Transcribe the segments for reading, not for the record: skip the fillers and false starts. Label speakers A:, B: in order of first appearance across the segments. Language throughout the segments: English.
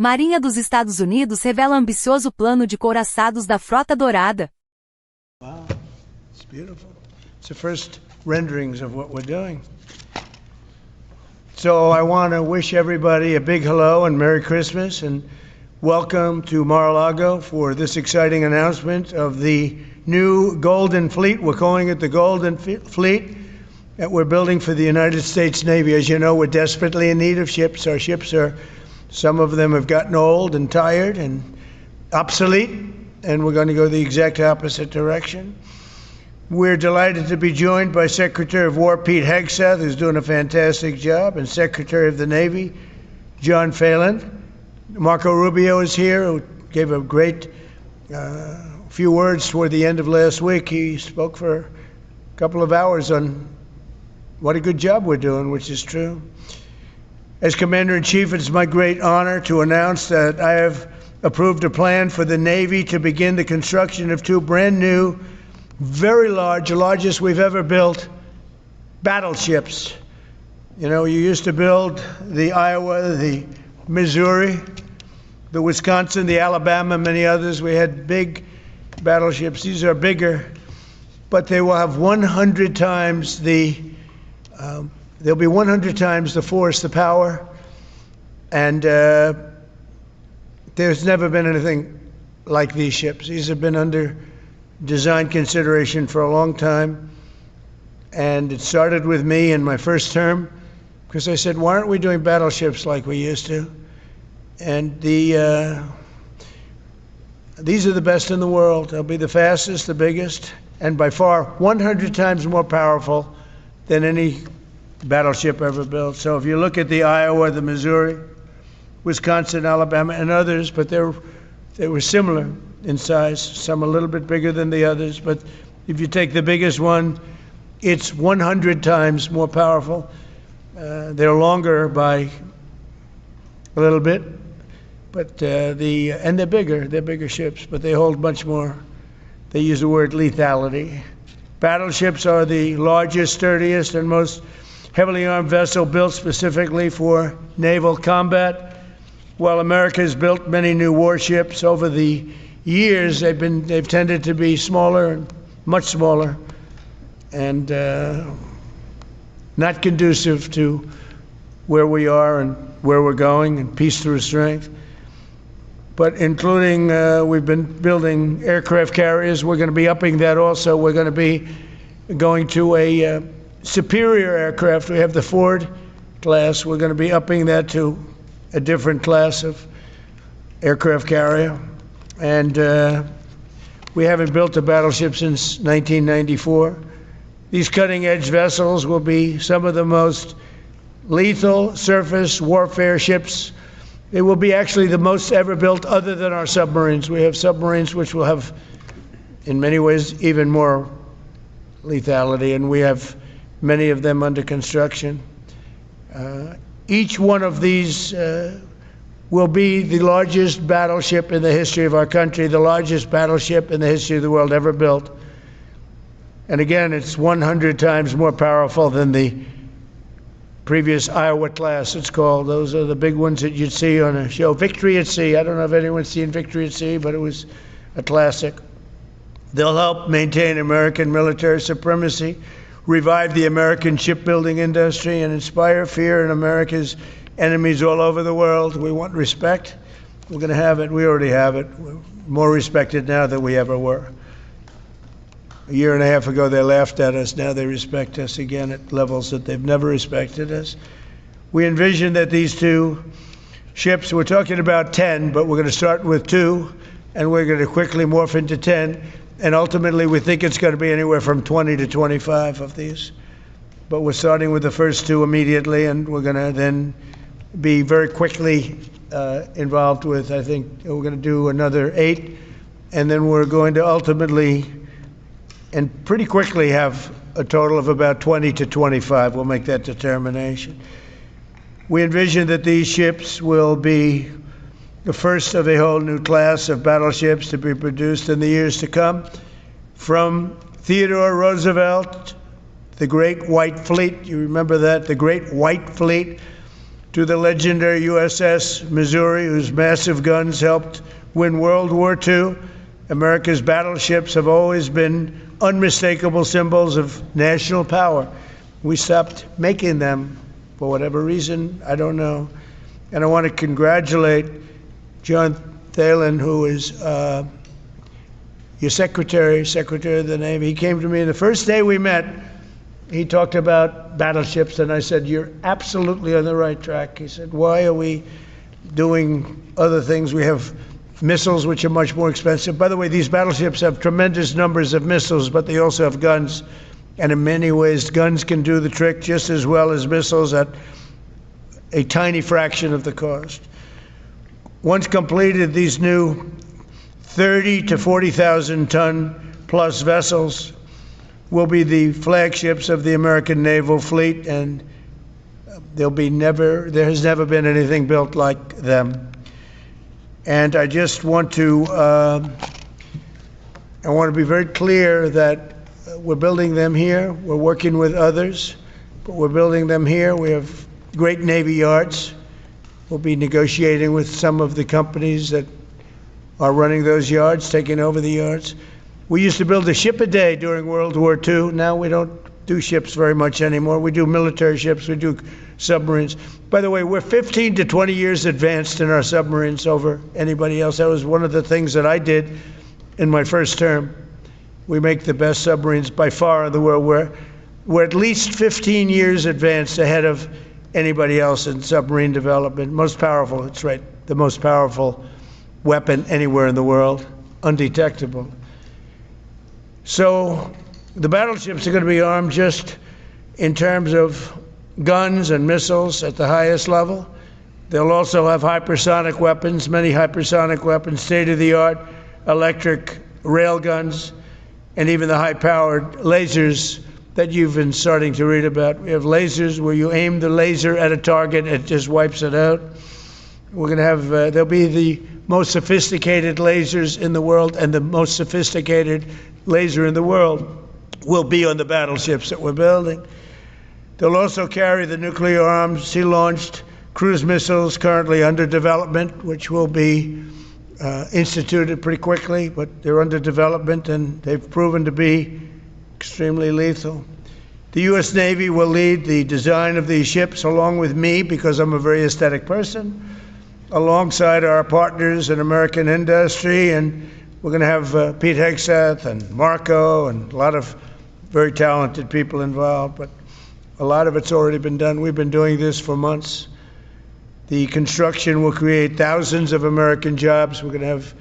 A: Marinha dos Estados Unidos revela ambicioso plano de Couraçados da Frota Dourada.
B: Wow, it's beautiful. It's the first renderings of what we're doing. So I want to wish everybody a big hello and Merry Christmas and welcome to Mar-a-Lago for this exciting announcement of the new Golden Fleet. We're calling it the Golden Fleet that we're building for the United States Navy. As you know, we're desperately in need of ships. Our ships are, some of them have gotten old and tired and obsolete, and we're going to go the exact opposite direction. We're delighted to be joined by Secretary of War Pete Hegseth, who's doing a fantastic job, and Secretary of the Navy John Phelan. Marco Rubio is here, who gave a great few words toward the end of last week. He spoke for a couple of hours on what a good job we're doing, which is true. As Commander-in-Chief, it's my great honor to announce that I have approved a plan for the Navy to begin the construction of two brand new, very large, the largest we've ever built, battleships. You know, you used to build the Iowa, the Missouri, the Wisconsin, the Alabama, many others. We had big battleships. These are bigger, but they will have 100 times they'll be 100 times the force, the power, and there's never been anything like these ships. These have been under design consideration for a long time, and it started with me in my first term, because I said, why aren't we doing battleships like we used to? And these are the best in the world. They'll be the fastest, the biggest, and by far 100 times more powerful than any battleship ever built. So if you look at the Iowa, the Missouri, Wisconsin, Alabama, and others, but they were similar in size, some a little bit bigger than the others, but if you take the biggest one, it's 100 times more powerful. They're longer by a little bit, but and they're bigger ships, but they hold much more. They use the word lethality. Battleships are the largest, sturdiest, and most heavily armed vessel built specifically for naval combat. While America has built many new warships over the years, they've tended to be smaller and much smaller, and not conducive to where we are and where we're going, and peace through strength. But including, we've been building aircraft carriers. We're going to be upping that also. We're going to be going to a superior aircraft. We have the Ford class. We're going to be upping that to a different class of aircraft carrier. And we haven't built a battleship since 1994. These cutting-edge vessels will be some of the most lethal surface warfare ships. They will be actually the most ever built other than our submarines. We have submarines which will have, in many ways, even more lethality, and we have many of them under construction. Each one of these will be the largest battleship in the history of our country, the largest battleship in the history of the world ever built. And again, it's 100 times more powerful than the previous Iowa class, it's called. Those are the big ones that you'd see on a show. Victory at Sea. I don't know if anyone's seen Victory at Sea, but it was a classic. They'll help maintain American military supremacy, revive the American shipbuilding industry, and inspire fear in America's enemies all over the world. We want respect. We're going to have it. We already have it. We're more respected now than we ever were. A year and a half ago, they laughed at us. Now they respect us again at levels that they've never respected us. We envision that these two ships, we're talking about 10, but we're going to start with 2, and we're going to quickly morph into 10. And ultimately, we think it's going to be anywhere from 20 to 25 of these. But we're starting with the first 2 immediately, and we're going to then be very quickly involved with, I think, we're going to do another 8. And then we're going to ultimately and pretty quickly have a total of about 20 to 25. We'll make that determination. We envision that these ships will be the first of a whole new class of battleships to be produced in the years to come. From Theodore Roosevelt, the Great White Fleet, you remember that, the Great White Fleet, to the legendary USS Missouri, whose massive guns helped win World War II. America's battleships have always been unmistakable symbols of national power. We stopped making them for whatever reason, I don't know. And I want to congratulate John Phelan, who is your secretary of the Navy. He came to me the first day we met. He talked about battleships, and I said, "You're absolutely on the right track." He said, "Why are we doing other things? We have missiles, which are much more expensive." By the way, these battleships have tremendous numbers of missiles, but they also have guns. And in many ways, guns can do the trick just as well as missiles at a tiny fraction of the cost. Once completed, these new 30 to 40,000 ton plus vessels will be the flagships of the American naval fleet, and there has never been anything built like them. And I just want to be very clear that we're building them here. We're working with others, but we're building them here. We have great Navy yards. We'll be negotiating with some of the companies that are running those yards, taking over the yards. We used to build a ship a day during World War II. Now we don't do ships very much anymore. We do military ships, we do submarines. By the way, we're 15 to 20 years advanced in our submarines over anybody else. That was one of the things that I did in my first term. We make the best submarines by far in the world. We're at least 15 years advanced ahead of anybody else in submarine development. Most powerful, that's right, the most powerful weapon anywhere in the world, undetectable. So the battleships are going to be armed just in terms of guns and missiles at the highest level. They'll also have hypersonic weapons, many hypersonic weapons, state-of-the-art electric rail guns, and even the high-powered lasers that you've been starting to read about. We have lasers where you aim the laser at a target, it just wipes it out. We're going to have, there'll be the most sophisticated lasers in the world, and the most sophisticated laser in the world will be on the battleships that we're building. They'll also carry the nuclear arms, sea-launched cruise missiles currently under development, which will be instituted pretty quickly, but they're under development and they've proven to be extremely lethal. The U.S. Navy will lead the design of these ships along with me, because I'm a very aesthetic person, alongside our partners in American industry, and we're going to have Pete Hegseth and Marco and a lot of very talented people involved, but a lot of it's already been done. We've been doing this for months. The construction will create thousands of American jobs. We're going to have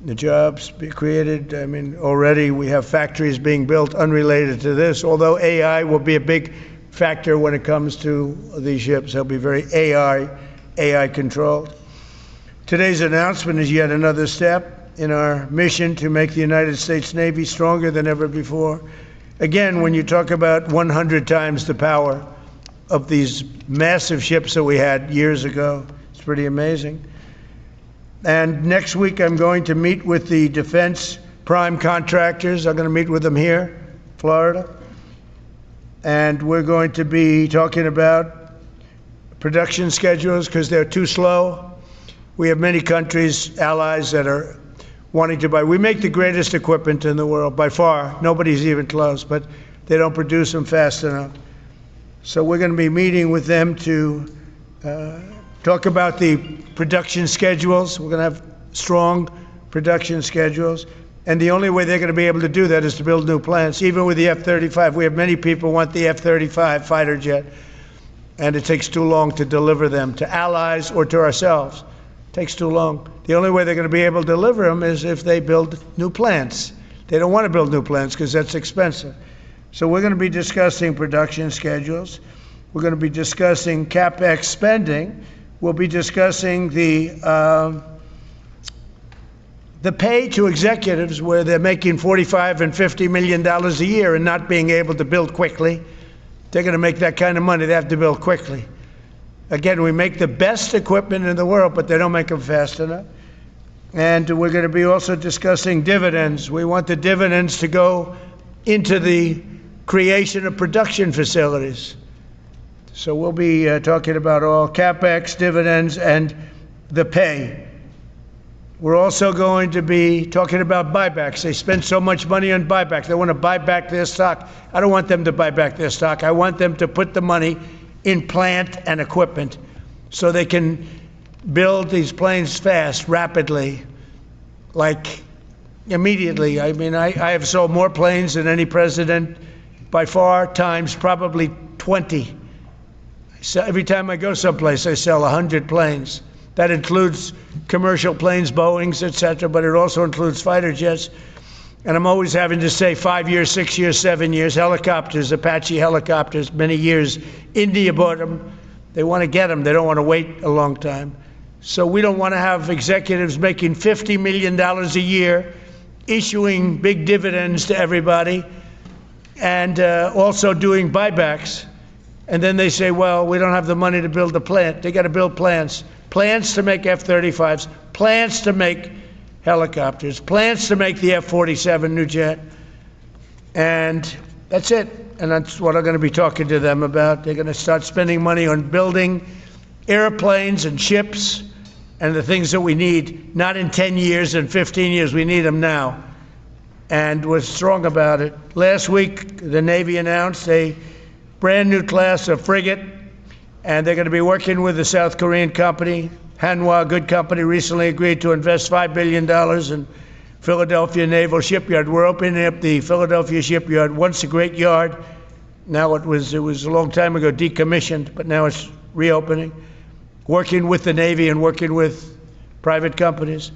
B: the jobs be created. I mean, already we have factories being built unrelated to this, although AI will be a big factor when it comes to these ships. They'll be very AI controlled. Today's announcement is yet another step in our mission to make the United States Navy stronger than ever before. Again, when you talk about 100 times the power of these massive ships that we had years ago, it's pretty amazing. And next week, I'm going to meet with the defense prime contractors. I'm going to meet with them here, Florida. And we're going to be talking about production schedules because they're too slow. We have many countries, allies, that are wanting to buy. We make the greatest equipment in the world by far. Nobody's even close, but they don't produce them fast enough. So we're going to be meeting with them to talk about the production schedules. We're going to have strong production schedules. And the only way they're going to be able to do that is to build new plants. Even with the F-35, we have many people who want the F-35 fighter jet, and it takes too long to deliver them to allies or to ourselves. It takes too long. The only way they're going to be able to deliver them is if they build new plants. They don't want to build new plants because that's expensive. So we're going to be discussing production schedules. We're going to be discussing CapEx spending. We'll be discussing the pay to executives where they're making $45 and $50 million a year and not being able to build quickly. They're going to make that kind of money. They have to build quickly. Again, we make the best equipment in the world, but they don't make them fast enough. And we're going to be also discussing dividends. We want the dividends to go into the creation of production facilities. So we'll be talking about all CapEx, dividends, and the pay. We're also going to be talking about buybacks. They spend so much money on buybacks. They want to buy back their stock. I don't want them to buy back their stock. I want them to put the money in plant and equipment so they can build these planes fast, rapidly, like immediately. I mean, I have sold more planes than any president by far, times probably 20. So every time I go someplace, I sell 100 planes. That includes commercial planes, Boeings, etc., but it also includes fighter jets. And I'm always having to say 5 years, 6 years, 7 years, helicopters, Apache helicopters, many years. India bought them. They want to get them. They don't want to wait a long time. So we don't want to have executives making $50 million a year, issuing big dividends to everybody, and also doing buybacks. And then they say, well, we don't have the money to build a plant. They got to build plants. Plants to make F-35s, plants to make helicopters, plants to make the F-47 new jet. And that's it. And that's what I'm going to be talking to them about. They're going to start spending money on building airplanes and ships and the things that we need, not in 10 years and 15 years. We need them now. And we're strong about it. Last week, the Navy announced a brand new class of frigate, and they're going to be working with the South Korean company. Hanwha, a good company, recently agreed to invest $5 billion in Philadelphia Naval Shipyard. We're opening up the Philadelphia Shipyard, once a great yard. Now it was a long time ago decommissioned, but now it's reopening. Working with the Navy and working with private companies.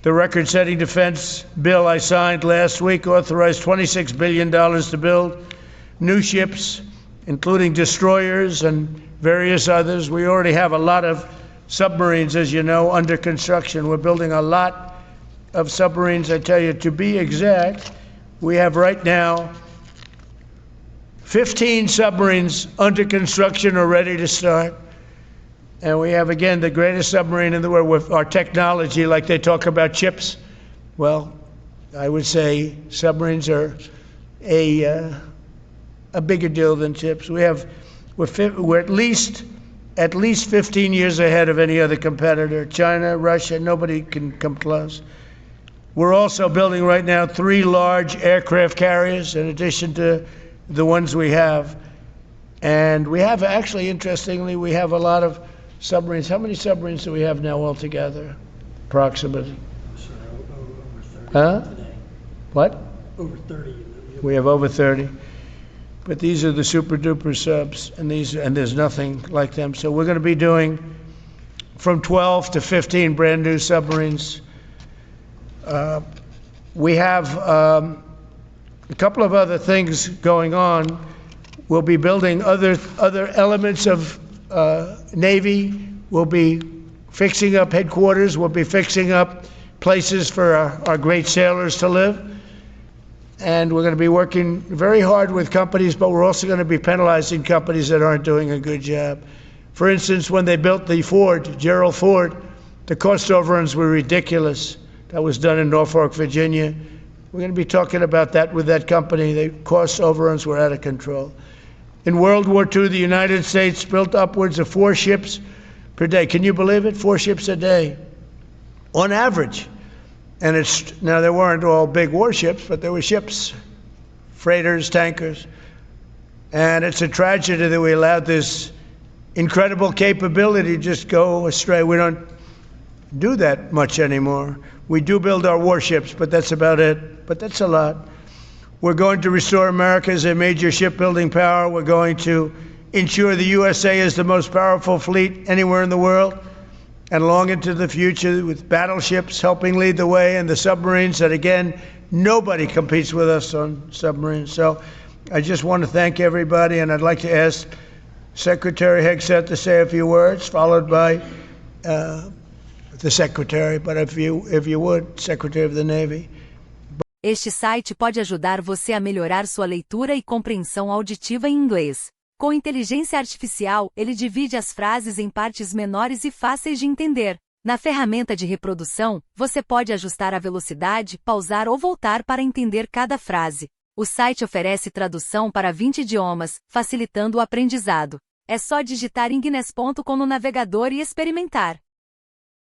B: The record-setting defense bill I signed last week authorized $26 billion to build new ships, including destroyers and various others. We already have a lot of submarines, as you know, under construction. We're building a lot of submarines. I tell you, to be exact, we have right now 15 submarines under construction or ready to start. And we have, again, the greatest submarine in the world with our technology, like they talk about chips. Well, I would say submarines are a bigger deal than chips. We're at least 15 years ahead of any other competitor. China, Russia, nobody can come close. We're also building right now 3 large aircraft carriers in addition to the ones we have. And we have, actually, interestingly, we have a lot of submarines. How many submarines do we have now altogether, approximately? Huh?
C: Today.
B: What?
C: Over 30.
B: We have over 30. But these are the super duper subs, and there's nothing like them. So we're going to be doing from 12 to 15 brand new submarines. We have a couple of other things going on. We'll be building other elements of Navy. We'll be fixing up headquarters. We'll be fixing up places for our great sailors to live. And we're going to be working very hard with companies, but we're also going to be penalizing companies that aren't doing a good job. For instance, when they built the Ford, Gerald Ford, the cost overruns were ridiculous. That was done in Norfolk, Virginia. We're going to be talking about that with that company. The cost overruns were out of control. In World War II, the United States built upwards of 4 ships per day. Can you believe it? 4 ships a day, on average. And now they weren't all big warships, but there were ships, freighters, tankers. And it's a tragedy that we allowed this incredible capability to just go astray. We don't do that much anymore. We do build our warships, but that's about it. But that's a lot. We're going to restore America as a major shipbuilding power. We're going to ensure the USA is the most powerful fleet anywhere in the world, and long into the future, with battleships helping lead the way, and the submarines that, again, nobody competes with us on submarines. So I just want to thank everybody, and I'd like to ask Secretary Hegseth to say a few words, followed by the Secretary, but if you would, Secretary of the Navy.
A: Este site pode ajudar você a melhorar sua leitura e compreensão auditiva em inglês. Com inteligência artificial, ele divide as frases em partes menores e fáceis de entender. Na ferramenta de reprodução, você pode ajustar a velocidade, pausar ou voltar para entender cada frase. O site oferece tradução para 20 idiomas, facilitando o aprendizado. É só digitar inglês.com no navegador e experimentar.